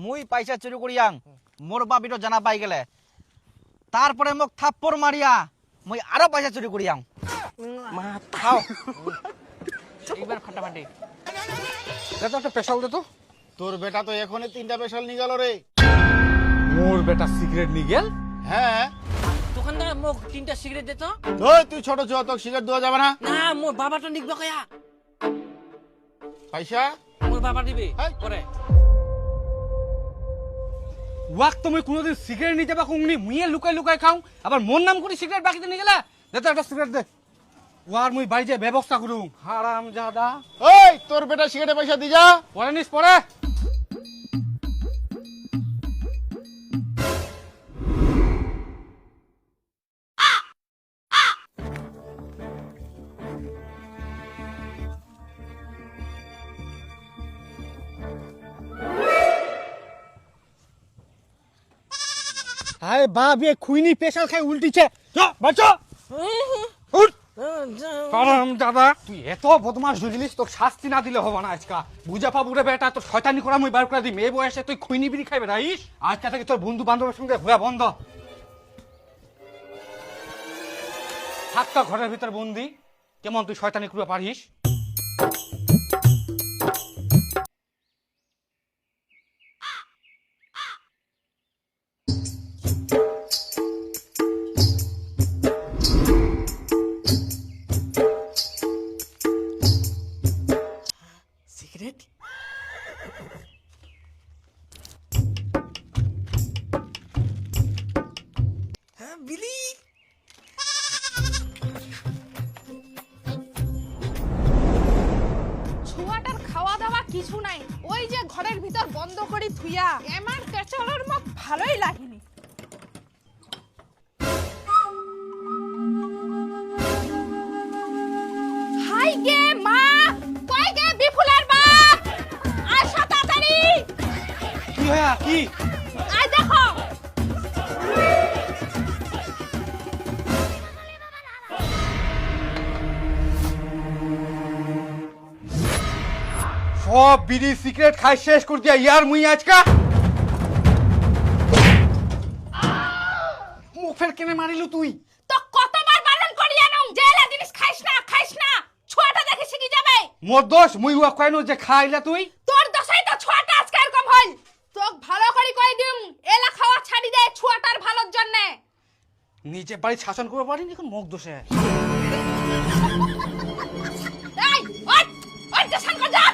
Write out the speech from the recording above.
মুই পয়সা চুরি করিয়াং মোর বাপিটো জানা পাই গেলে তারপরে মোক থাপ্পড় মারিয়া মুই আরো পয়সা চুরি করিয়াং মা খাও এইবার ফাটাফাটি দে তো একটা পেশাল দে তো। তোর বেটা তো এখনই 3টা পেশাল নিয়ে গেল রে। মোর বেটা সিগারেট নিয়ে গেল? হ্যাঁ দোকানদার মোক 3টা সিগারেট দে তো। তুই ছোট ছোট তোকে সিগারেট দেওয়া যাবে না। না মোর বাবাটা নিকবা কয়া। পয়সা মোর বাবা দিবে হেই। পরে ওয়াক তুমি কোনোদিন সিগারেট নিতে বা কুংনি মুইয়ে লুকাই লুকাই খাও আবার মোর নাম করে সিগারেট বাকিতে নিয়ে গেলা। দে তো একটা সিগারেট দে, ওয়ার মুই বাড়িতে ব্যবস্থা করুম। হারাম জাদা। ওই তোর বেটা সিগারেটে পয়সা দি যা। পরে নিস পরে। আরে বাপ এ খুইনি পেশাল খাই উল্টিছে। যা বাঁচো উঠ। কারণ দাদা তুই এত বদমাস বুঝলিস, তোর শাস্তি না দিলে হবে না আজকা। বুঝা পাবুরে বেটা তোর শয়তানি করা মুই বার করে দিই। মেয়ে বয়সে তুই খুইনি বিড়ি খাইবে রাইস। আজকা থেকে তোর বন্ধু বান্ধবের সঙ্গে ঘোরা বন্ধ। থাকতো ঘরের ভিতর বন্দি। কেমন তুই শয়তানি করে পারিস? সিগারেট হ্যাঁ বিলি ছুয়াটার খাওয়া দাওয়া কিছু নাই, ওই যে ঘরের ভিতর বন্ধ করি থুইয়া আমার পেছনের মুখ ভালোই লাগেনি। হাই গে মা, কই গে বিফুলের বাপ, আসো তাড়াতাড়ি। কি হয়া কি? আই দেখো সব বিড়ি সিগারেট খাই শেষ করে দিয়া ইয়ার মুই আজকা। মুখ ফের কেনে মারিলু তুই? তো কতবার বারণ করি আনং যে এলা জিনিস খাইস না খাইস না, ছুয়াটা দেখে শিখি যাবে। মোর দোষ মুই উয়া কইনু যে খাইলা তুই। তোর দশাই তো ছুয়াটা আজকে এরকম হইল। তোক ভালো করে কই দিম এলা খাওয়া ছাড়ি দে ছুয়াটার ভালোর জন্য। নিজে বাড়ি শাসন করতে পারিনি এখন মুখ দোষে। এই ওই ওই শাসন কর যা।